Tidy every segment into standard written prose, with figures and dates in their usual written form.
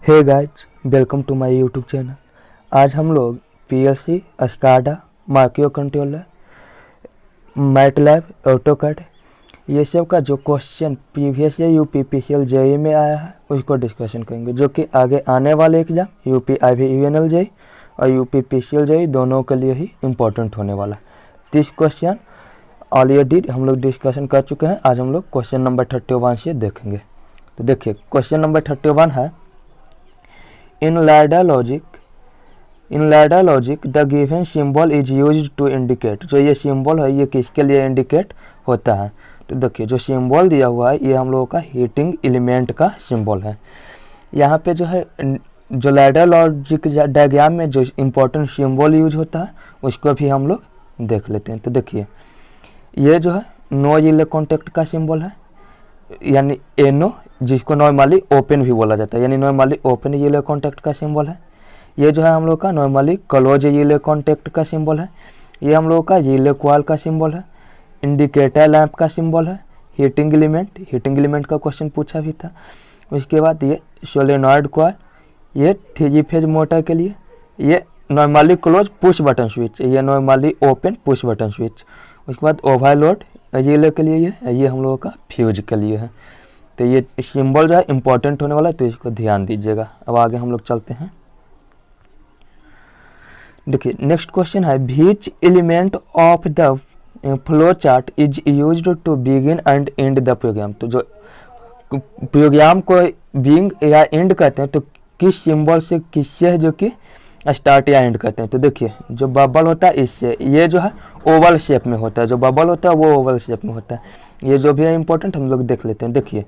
Hey guys, welcome to my YouTube channel. आज हम लोग PLC, SCADA, micro controller, MATLAB, AutoCAD ये सब का जो question previous year UPPCL JE में आया है उसको डिस्कशन करेंगे, जो कि आगे आने वाले exam UP IV UNL JE और यूपीपीसीएल जेई दोनों के लिए ही इम्पोर्टेंट होने वाला। 30 क्वेश्चन ऑलरेडी हम लोग डिस्कशन कर चुके हैं। आज हम लोग क्वेश्चन नंबर 31 से देखेंगे। तो देखिए, क्वेश्चन नंबर 31 है, In ladder logic, the given symbol is used to indicate। जो ये सिंबल है ये किसके लिए इंडिकेट होता है? तो देखिए, जो सिंबल दिया हुआ है ये हम लोगों का हीटिंग एलिमेंट का सिंबल है। यहाँ पे जो है जो लैडर लॉजिक डायग्राम में जो इम्पोर्टेंट सिंबल यूज होता है उसको भी हम लोग देख लेते हैं। तो देखिए, ये जो है नो इलेक्ट्रॉन कॉन्टैक्ट का सिंबल है, यानी एनो, जिसको नॉर्मली ओपन भी बोला जाता है, यानी नॉर्मली ओपन ये कॉन्टैक्ट का सिंबल है। ये जो है हम लोग का नॉर्मली क्लोज ये कॉन्टैक्ट का सिंबल है। ये हम लोग का ये कॉइल का सिंबल है। इंडिकेटर लैंप का सिंबल है। हीटिंग एलिमेंट का क्वेश्चन पूछा भी था। उसके बाद ये सोलेनॉइड कॉइल, ये 3 फेज मोटर के लिए। ये normally close push button switch, ये normally open push button switch. उसके बाद ओवरलोड ये के लिए, ये हम लोगों का फ्यूज के लिए है। तो ये सिंबल जो है इंपॉर्टेंट होने वाला है, तो इसको ध्यान दीजिएगा। अब आगे हम लोग चलते हैं। देखिए, नेक्स्ट क्वेश्चन है, which element of the flow chart is used to begin and end the program. तो जो प्रोग्राम को बिगिन या एंड करते हैं तो किस सिंबल से, किससे है जो कि स्टार्ट या एंड करते हैं? तो देखिए, जो बबल होता है इससे, ये जो है ओवल शेप में होता है। जो बबल होता है वो ओवल शेप में होता है। ये जो भी है इंपॉर्टेंट हम लोग देख लेते हैं। देखिए,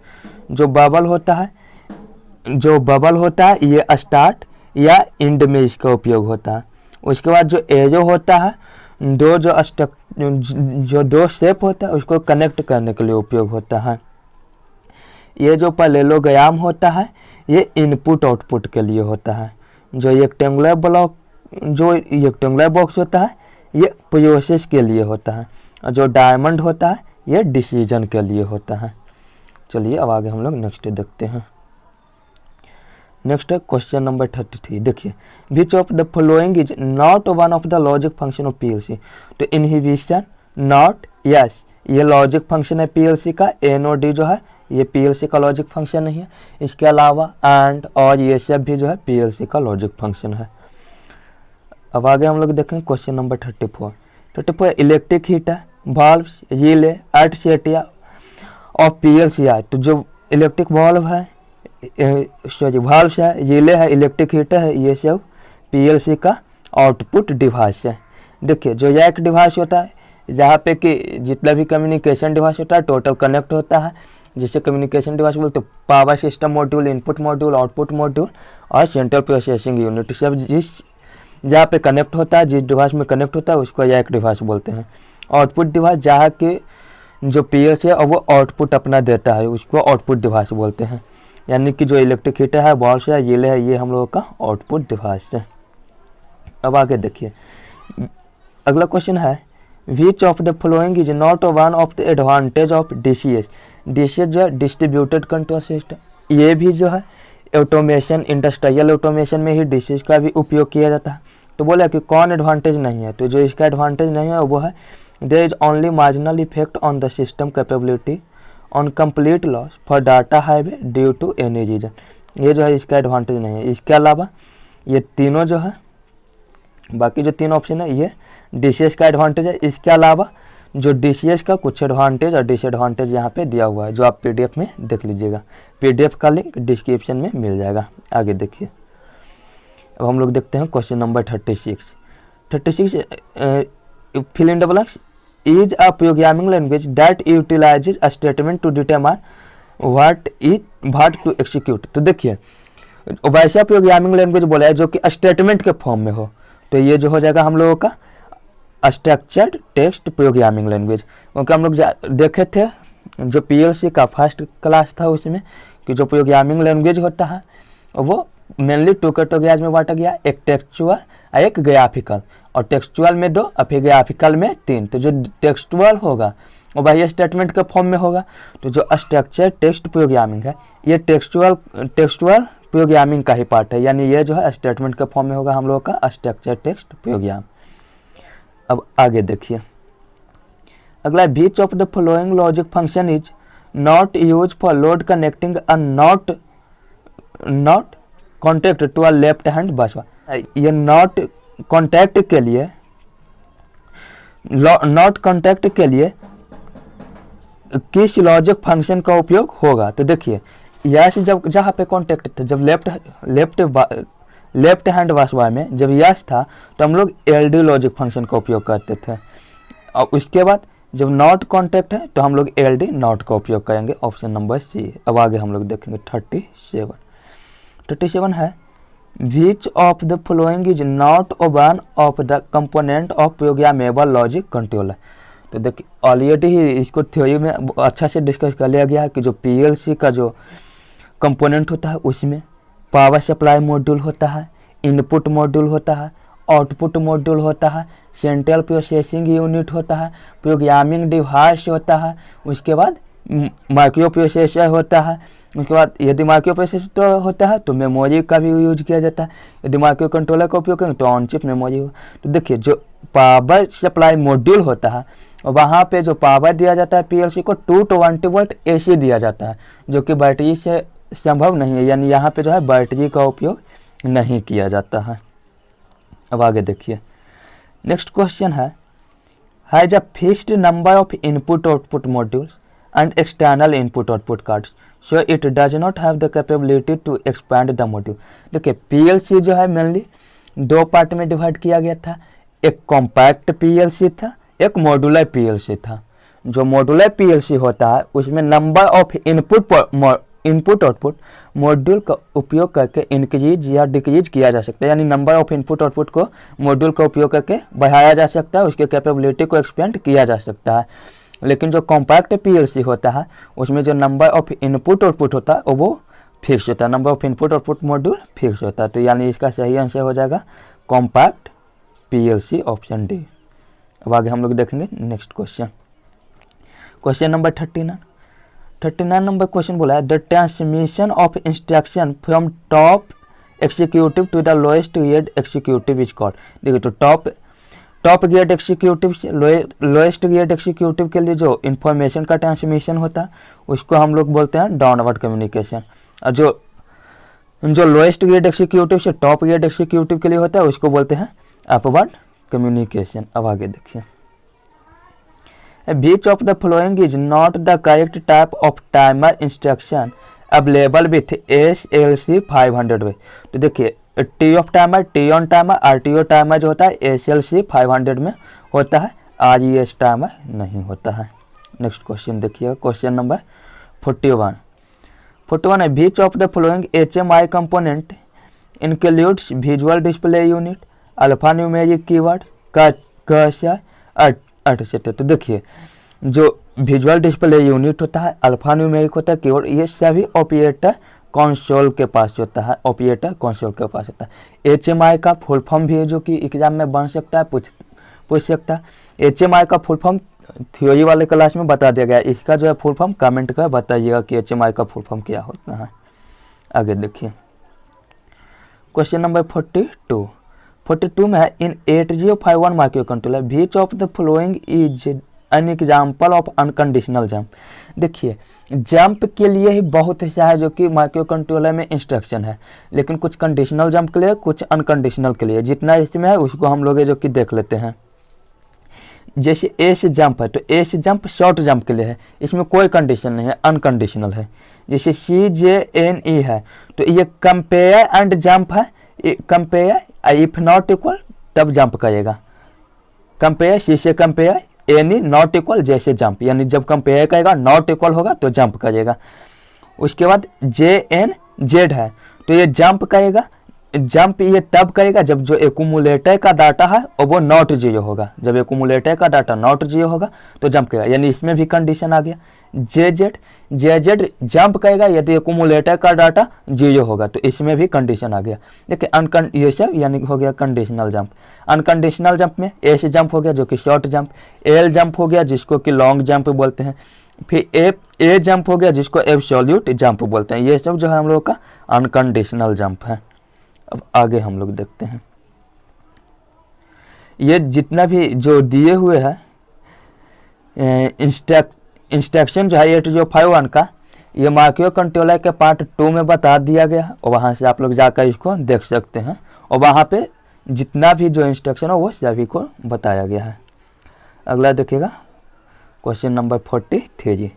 जो बबल होता है ये स्टार्ट या एंड में इसका उपयोग होता है। उसके बाद जो एरो होता है, दो शेप होता है उसको कनेक्ट करने के लिए उपयोग होता है। ये जो पैरेललोग्राम होता है ये इनपुट आउटपुट के लिए होता है। जो रेक्टेंगुलर बॉक्स होता है ये प्रोसेस के लिए होता है। और जो डायमंड होता है ये डिसीजन के लिए होता है। चलिए अब आगे हम लोग नेक्स्ट देखते हैं। नेक्स्ट है क्वेश्चन नंबर 33। देखिए, which of the following is not one of the logic function of PLC. तो इनहिबिशन, नॉट, यस, ये लॉजिक फंक्शन है पीएलसी का। एनओडी जो है ये पीएलसी का लॉजिक फंक्शन नहीं है। इसके अलावा एंड और ये सब भी जो है पीएलसी का लॉजिक फंक्शन है। अब आगे हम लोग देखें question number 34। Electric heater, valve, relay, etcetera और पीएलसीआई। तो जो इलेक्ट्रिक वाल्व है, वाल्व है, रिले है, इलेक्ट्रिक हीटर है, ये सब पीएलसी का आउटपुट डिवाइस है। देखिए, जो एक डिवाइस होता है जहाँ पे कि जितना भी कम्युनिकेशन डिवाइस होता है टोटल कनेक्ट होता है, जिससे कम्युनिकेशन डिवाइस बोलते हैं। Power system module, input module, output module और सेंट्रल प्रोसेसिंग यूनिट, सब जिस जहाँ पे कनेक्ट होता है, जिस डिवाइस में कनेक्ट होता है उसको एक डिवाइस बोलते हैं। आउटपुट डिवाइस जहाँ के जो पीएलसी है और वो आउटपुट अपना देता है उसको आउटपुट डिवाइस बोलते हैं। यानी कि जो इलेक्ट्रिक हीटर है, बॉल्स है, ये है, ये हम लोगों का आउटपुट डिवाइस है। अब आगे देखिए, अगला क्वेश्चन है, which of the following is not one of the advantage of DCS. DCS जो है डिस्ट्रीब्यूटेड कंट्रोल सिस्टम। ये भी जो है ऑटोमेशन, इंडस्ट्रियल ऑटोमेशन में ही डीसीएस का भी उपयोग किया जाता है। तो बोला कि कौन एडवांटेज नहीं है? तो जो इसका एडवांटेज नहीं है वो है, there is only marginal effect on the system capability on complete loss for data highway due to any reason. ये जो है इसका एडवांटेज नहीं है। इसके अलावा ये तीनों जो है, बाकी जो 3 ऑप्शन है ये डीसीएस का एडवांटेज है। इसके अलावा जो डीसीएस का कुछ एडवांटेज और डिसएडवांटेज यहाँ पे दिया हुआ है, जो आप पीडीएफ में देख लीजिएगा। पीडीएफ का लिंक डिस्क्रिप्शन में मिल जाएगा। आगे देखिए, अब हम लोग देखते हैं question number 36। Fill in the blanks is a programming language that utilises a statement to determine what to execute. तो देखिए, वैसा प्रोग्रामिंग लैंग्वेज बोला है जो कि स्टेटमेंट के फॉर्म में हो। तो ये जो हो जाएगा हम लोगों का स्ट्रक्चर्ड टेक्स्ट प्रोग्रामिंग लैंग्वेज। क्योंकि हम लोग देखे थे जो पीएलसी का फर्स्ट क्लास था उसमें कि जो प्रोग्रामिंग लैंग्वेज होता है वो मेनली 2 कैटेगरीज में बांटा गया, एक टेक्सचुअल और एक ग्राफिकल। और टेक्सचुअल में 2 और फिर ग्राफिकल में 3। तो जो टेक्सचुअल होगा वो बाह्य स्टेटमेंट के फॉर्म में होगा। तो जो स्ट्रक्चर टेक्स्ट प्रोग्रामिंग है ये टेक्सचुअल प्रोग्रामिंग का ही पार्ट है, यानी ये जो है स्टेटमेंट के फॉर्म में होगा हम लोग का स्ट्रक्चर टेक्स्ट प्रोग्राम। अब आगे देखिए अगला, which of the following logic function is not use for load connecting a not contact to a left hand bus. ये नॉट कॉन्टैक्ट के लिए किस लॉजिक फंक्शन का उपयोग होगा? तो देखिए यस जब जहाँ पे कॉन्टैक्ट था, जब लेफ्ट हैंड बस में जब यस था तो हम लोग एलडी लॉजिक फंक्शन का उपयोग करते थे, और उसके बाद जब नॉट कॉन्टैक्ट है तो हम लोग एलडी नॉट का उपयोग करेंगे, ऑप्शन नंबर सी। अब आगे हम लोग देखेंगे 37 है, which of the following is not one of the component of programmable logic controller. तो देखिए ऑलरेडी ही इसको थ्योरी में अच्छा से डिस्कस कर लिया गया है कि जो पीएलसी का जो कंपोनेंट होता है उसमें पावर सप्लाई मॉड्यूल होता है, इनपुट मॉड्यूल होता है, आउटपुट मॉड्यूल होता है, सेंट्रल प्रोसेसिंग यूनिट होता है, प्रोग्रामिंग डिवाइस होता है, उसके बाद माइक्रो प्रोसेसर होता है, उसके बाद यदि माइक्रो प्रोसेसर होता है तो मेमोरी का भी यूज किया जाता है, यदि माइक्रो कंट्रोलर का उपयोग करेंगे तो ऑन चिप मेमोरी होगा। तो देखिए जो पावर सप्लाई मॉड्यूल होता है वहाँ पे जो पावर दिया जाता है पीएलसी को 220 वोल्ट एसी दिया जाता है, जो कि बैटरी से संभव नहीं है, यानी यहाँ पे जो है बैटरी का उपयोग नहीं किया जाता है। अब आगे देखिए नेक्स्ट क्वेश्चन है, has a fixed number of input output modules and external input output cards so it does not have the capability to expand the module. देखिए पीएलसी जो है मेनली दो पार्ट में डिवाइड किया गया था, एक कॉम्पैक्ट पीएलसी था, एक मॉड्यूलर पीएलसी था। जो मॉड्यूलर पीएलसी होता है उसमें number of input output module का उपयोग करके इंक्रीज या डिक्रीज किया जा सकता है, यानी नंबर ऑफ इनपुट आउटपुट को मॉड्यूल का उपयोग करके बढ़ाया जा सकता है, उसके कैपेबिलिटी को एक्सपेंड किया जा सकता है। लेकिन जो कॉम्पैक्ट पीएलसी होता है उसमें जो नंबर ऑफ इनपुट आउटपुट होता है वो फिक्स होता है, number of input output module fix होता है। तो यानी इसका सही आंसर हो जाएगा कॉम्पैक्ट पीएलसी, ऑप्शन डी। अब आगे हम लोग देखेंगे next question number 39 number question बोला है, the transmission of instruction from top executive to the lowest grade executive is called. देखिए तो टॉप ग्रेड एक्सिक्यूटिव से लोएस्ट ग्रेड एक्सिक्यूटिव के लिए जो इंफॉर्मेशन का ट्रांसमिशन होता है उसको हम लोग बोलते हैं डाउनवर्ड कम्युनिकेशन, और जो लोएस्ट ग्रेड एक्सिक्यूटिव से टॉप ग्रेड एक्सिक्यूटिव के लिए होता है उसको बोलते हैं अपवर्ड कम्युनिकेशन। अब आगे देखिए, which of the following is not the correct type of timer instruction available with SLC 500 way। तो देखिए T off timer, T on timer, RTO timer जो होता है SLC 500 में होता है, RES टाइमर नहीं होता है। नेक्स्ट क्वेश्चन देखिए क्वेश्चन नंबर 41 है, which of the following HMI component includes visual display unit, alpha numeric keyword, cursor, etcetera. तो देखिए जो विजुअल डिस्प्ले यूनिट होता है, अल्फा न्यूमेरिक होता है, कीवर्ड, ये सभी ऑपरेटर कंसोल के पास होता है, ऑपरेटर कंसोल के पास होता है। एचएमआई का फुल फॉर्म भी है जो कि एग्जाम में बन सकता है, पूछ सकता है। एचएमआई का फुल फॉर्म थ्योरी वाले क्लास में बता दिया गया, इसका जो है फुल फॉर्म कमेंट कर बताइएगा कि एचएमआई का फुल फॉर्म क्या होता है। आगे देखिए क्वेश्चन नंबर 42 में है, in 8051 micro controller which of the following is an example of unconditional jump. देखिए जंप के लिए ही बहुत सा है जो कि माइक्रो कंट्रोलर में इंस्ट्रक्शन है, लेकिन कुछ कंडीशनल जंप के लिए, कुछ अनकंडीशनल के लिए। जितना इसमें है उसको हम लोग जो कि देख लेते हैं। जैसे एस जंप है तो एस जंप शॉर्ट जंप के लिए है, इसमें कोई कंडीशन नहीं है, अनकंडीशनल है। जैसे CJNE है तो ये कंपेयर एंड जंप है, कंपेयर इफ नॉट इक्वल तब जंप करेगा, कंपेयर सी से कंपेयर, एनी नॉट इक्वल जैसे जंप, यानी जब कंपेयर करेगा नॉट इक्वल होगा तो जंप करेगा। उसके बाद JNZ है तो ये जंप करेगा, जंप ये तब करेगा जब जो एक्यूमुलेटर का डाटा है और वो नॉट जीरो होगा, जब एक्यूमुलेटर का डाटा नॉट जीरो होगा तो जंप करेगा, यानी इसमें भी कंडीशन आ गया। JZ जंप करेगा यदि एक्यूमुलेटर का डाटा जीरो होगा, तो इसमें भी कंडीशन आ गया। देखिए ये सब यानी हो गया कंडीशनल जंप। अनकंडीशनल जंप में एस जंप हो गया जो कि शॉर्ट जंप, एल जंप हो गया जिसको कि लॉन्ग जंप बोलते हैं, फिर ए जंप हो गया जिसको एब्सोल्यूट जंप बोलते हैं। ये सब जो है हम लोग का अनकंडीशनल जंप है। अब आगे हम लोग देखते हैं, ये जितना भी जो दिए हुए है इंस्ट्रक्शन जो है 8051 का, ये माइक्रो कंट्रोलर के पार्ट 2 में बता दिया गया है और वहाँ से आप लोग जाकर इसको देख सकते हैं और वहाँ पे जितना भी जो इंस्ट्रक्शन है वो सभी को बताया गया है। अगला देखिएगा question number 43।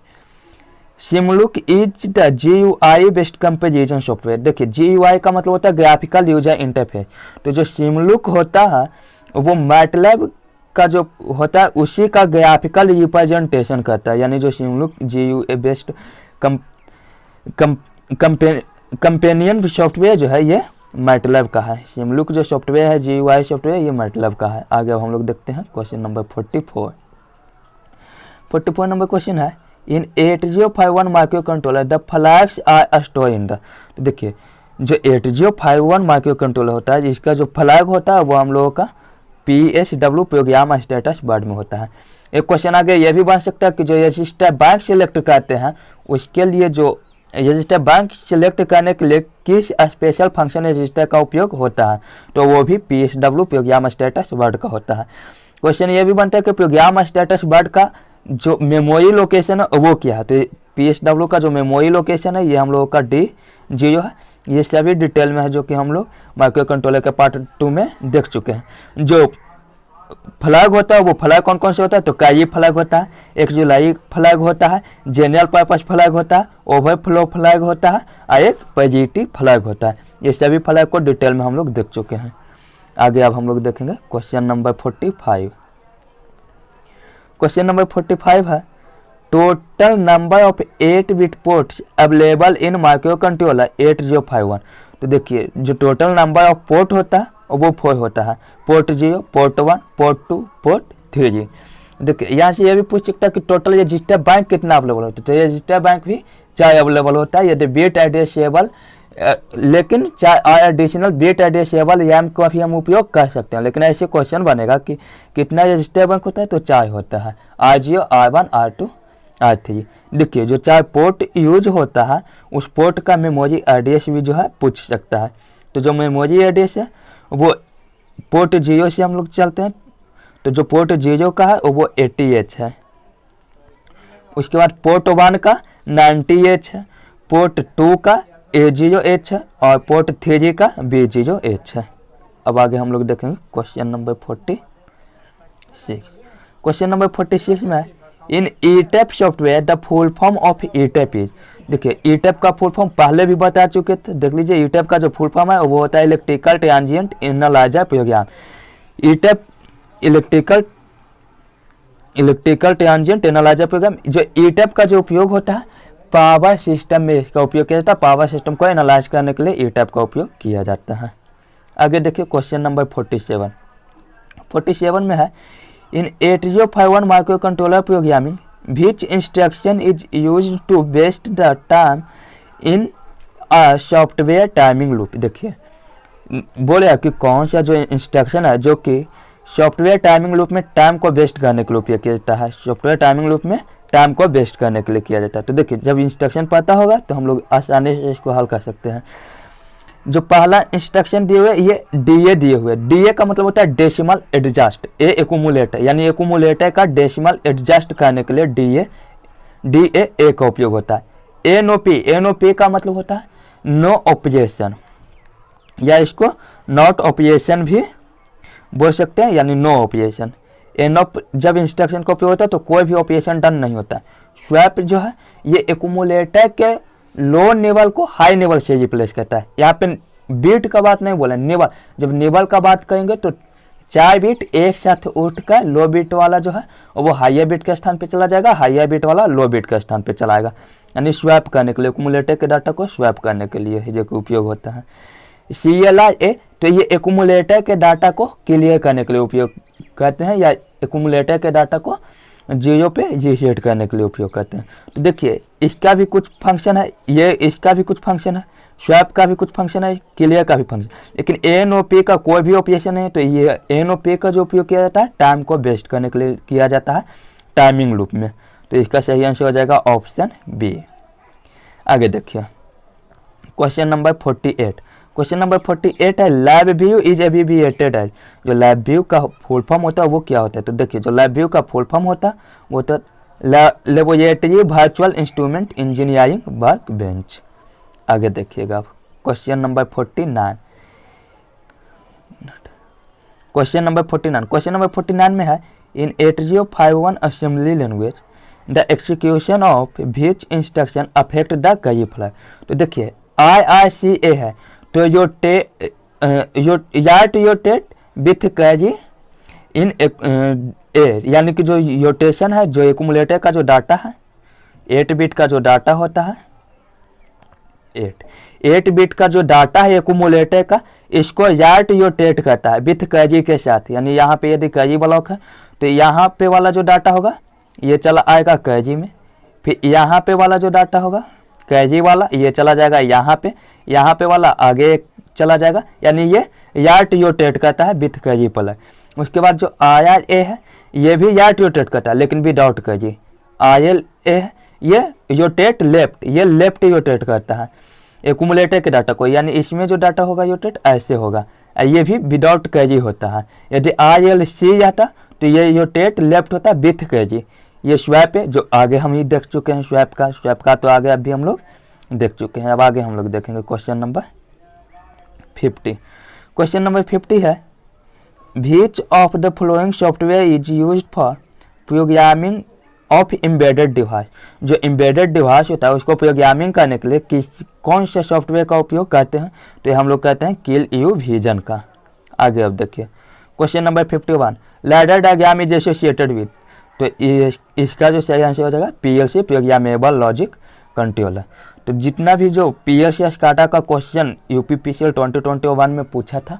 Simulink is the GUI based composition software. देखिए GUI का मतलब होता है ग्राफिकल यूजर इंटरफेस, तो जो सिमलुक होता है वो मैटलैब का जो होता है उसी का ग्राफिकल रिप्रेजेंटेशन करता है, यानी जो सिमलुक GUI बेस्ड कंपेनियन सॉफ्टवेयर जो है ये मैटलैब का है। सिमलुक जो सॉफ्टवेयर है GUI सॉफ्टवेयर ये मैटलैब का है। आगे अब हम लोग देखते हैं क्वेश्चन नंबर 44 नंबर क्वेश्चन है, in 8051 micro controller the flags are store in the. तो देखिए जो 8051 माइक्रो कंट्रोलर होता है इसका जो फ्लैग होता है वो हम लोगों का PSW प्रोग्राम स्टेटस वर्ड में होता है। एक क्वेश्चन आगे ये भी बन सकता है कि जो रजिस्टर बैंक सिलेक्ट करते हैं उसके लिए जो रजिस्टर बैंक सिलेक्ट करने के लिए किस स्पेशल फंक्शन रजिस्टर का उपयोग होता है, तो वो भी PSW प्रोग्राम स्टेटस वर्ड का होता है। क्वेश्चन ये भी बनता है कि प्रोग्राम स्टेटस वर्ड का जो मेमोरी लोकेशन है वो क्या है, तो PSW का जो मेमोरी लोकेशन है ये हम लोगों का D0 है। ये सभी डिटेल में है जो कि हम लोग माइक्रो कंट्रोलर के पार्ट 2 में देख चुके हैं। जो फ्लैग होता है वो फ्लैग कौन कौन से होता है, तो काई फ्लैग होता है, एक जुलाई फ्लैग होता है, जनरल पर्पस फ्लैग होता है, ओवरफ्लो फ्लैग होता है और एक पॉजिटिव फ्लैग होता है। ये सभी फ्लैग को डिटेल में हम लोग देख चुके हैं। आगे अब हम लोग देखेंगे क्वेश्चन नंबर 45। क्वेश्चन नंबर 45 है, total number of 8 bit ports available in micro controller 8051। तो देखिए जो टोटल नंबर ऑफ पोर्ट होता है वो 4 होता है, पोर्ट 0, पोर्ट 1, पोर्ट 2, पोर्ट 3। देखिए यहाँ से ये भी पूछ सकता है कि टोटल रजिस्टर बैंक कितना अवेलेबल होता है, तो रजिस्टर बैंक भी 4 अवेलेबल होता है यदि बिट एड्रेसेबल, लेकिन 4 एडिशनल बिट एड्रेसेबल रैम का भी हम उपयोग कर सकते हैं। लेकिन ऐसे क्वेश्चन बनेगा कि कितना रजिस्टर बैंक होता है, तो 4 होता है, R0, R1, R2, R3। देखिए जो 4 पोर्ट यूज होता है उस पोर्ट का मेमोरी एड्रेस भी जो है पूछ सकता है। तो जो मेमोरी एड्रेस है वो पोर्ट 0 से हम लोग चलते हैं, तो जो पोर्ट 0 का है वो 80H है। उसके बाद पोर्ट 1 का 90H है, पोर्ट 2 का A0H है और पोर्ट 3 का B0H है। अब आगे हम लोग देखेंगे क्वेश्चन नंबर 46। क्वेश्चन नंबर 46 में इन ETAP software the full form of ETAP is. देखिए ETAP का फुल फॉर्म पहले भी बता चुके थे, देख लीजिए ETAP का जो फुल फॉर्म है वो होता है electrical transient analyser program. ETAP electrical transient analyser program. जो ETAP का जो उपयोग होता है पावर सिस्टम में इसका उपयोग किया जाता है, पावर सिस्टम को एनालाइज करने के लिए ETAP का उपयोग किया जाता है। आगे देखिए क्वेश्चन नंबर 47 में है, in 8051 micro controller programming which instruction is used to waste the time in a software timing loop। देखिए बोले कि कौन सा जो इंस्ट्रक्शन है जो कि सॉफ्टवेयर टाइमिंग लूप में टाइम को वेस्ट करने के लिए उपयोग किया जाता है, सॉफ्टवेयर टाइमिंग लूप में टाइम को वेस्ट करने के लिए किया जाता है। तो देखिए जब इंस्ट्रक्शन पता होगा तो हम लोग आसानी से इसको हल कर सकते हैं। जो पहला इंस्ट्रक्शन दिए हुए ये DA दिए हुए, DA का मतलब होता है डेसिमल एडजस्ट, ए एक्यूमुलेटर, यानी एक्यूमुलेटर का डेसिमल एडजस्ट करने के लिए DA का उपयोग होता है। NOP का मतलब होता है नो ऑपरेशन, या इसको नॉट ऑपरेशन भी बोल सकते हैं, यानी नो ऑपरेशन। जब इंस्ट्रक्शन का उपयोग होता है तो कोई भी ऑपरेशन डन नहीं होता। स्वैप जो है ये एक्यूमुलेटर के लो लेवल को हाई लेवल से रिप्लेस करता है। यहाँ पे बीट का बात नहीं बोला, लेवल। जब लेवल का बात करेंगे तो 4 बीट एक साथ उठकर लो बीट वाला जो है वो हाइयर बीट के स्थान पे चला जाएगा, हाइयर बीट वाला लो बीट के स्थान पे चला आएगा, यानी स्वैप करने के लिए, एक्यूमुलेटर के डाटा को स्वैप करने के लिए जो उपयोग होता है। CLI तो ये एक्यूमुलेटर के डाटा को क्लियर करने के लिए उपयोग करते हैं, या एक्यूमुलेटर के डाटा को 0 पे रीसेट करने के लिए उपयोग करते हैं। तो देखिए इसका भी कुछ फंक्शन है, ये इसका भी कुछ फंक्शन है, स्वैप का भी कुछ फंक्शन है, क्लियर का भी फंक्शन, लेकिन NOP का कोई भी ऑपरेशन है। तो ये NOP का जो उपयोग किया जाता है टाइम को वेस्ट करने के लिए किया जाता है टाइमिंग लूप में। तो इसका सही आंसर हो जाएगा ऑप्शन बी। आगे देखिए क्वेश्चन नंबर 48, क्वेश्चन नंबर 48 है lab view is abbreviated as. जो लैब व्यू का फुल फॉर्म होता है वो क्या होता है, तो देखिए जो लैब व्यू का फुल फॉर्म होता है वो होता है laboratory virtual instrument engineering work bench. आगे देखिएगा आप question number 49, question number 49, question number 49 में है in 8051 assembly language the execution of which instruction affect the carry flag. तो देखिए IRCA है तो यो टेट विथ कैजी इन एयर, यानी कि जो योटेशन है जो एक्यूमुलेटर का जो डाटा है 8 बिट का जो डाटा होता है 8 बिट का जो डाटा है एक्यूमुलेटर का, इसको यार्ट योटेट कहता है विथ कैजी के साथ। यानी यहाँ पे यदि कैजी ब्लॉक है तो यहाँ पे वाला जो डाटा होगा ये चला आएगा कैजी में, फिर यहाँ पे वाला जो डाटा होगा कैजी वाला ये चला जाएगा यहाँ पे वाला आगे चला जाएगा, यानी ये यार्ट योटेट कहता है विथ कैजी प्लस। उसके बाद जो IRA है ये भी यार्ट योटेट कहता है लेकिन विदाउट कैजी। ILA है ये योटेट लेफ्ट, ये लेफ्ट योटेट करता है एक्यूमुलेटर के डाटा को, यानी इसमें जो डाटा होगा योटेट ऐसे होगा, ये भी विदाउट कैजी होता है। यदि ILC आता तो ये योटेट लेफ्ट होता है विथ कैजी। ये स्वैप है जो आगे हम ही देख चुके हैं, स्वैप का तो आगे अभी हम लोग देख चुके हैं। अब आगे हम लोग देखेंगे क्वेश्चन नंबर 50, क्वेश्चन नंबर 50 है which of the following software is used for programming of embedded device. जो एम्बेडेड डिवाइस होता है उसको प्रोग्रामिंग करने के लिए कौन से सॉफ्टवेयर का उपयोग करते हैं, तो ये हम लोग कहते हैं CubeVision का। आगे अब देखिए question number 51 ladder diagram is associated with, तो इसका जो सही आंसर हो जाएगा PLC प्रोग्रामेबल लॉजिक कंट्रोलर। तो जितना भी जो PLC स्काडा का क्वेश्चन UPPCL 2021 में पूछा था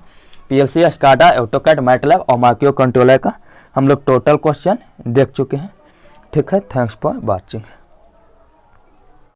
PLC स्काडा ऑटोकैड मैटलैब और माइक्रो कंट्रोलर का हम लोग टोटल क्वेश्चन देख चुके हैं। ठीक है, थैंक्स फॉर वॉचिंग।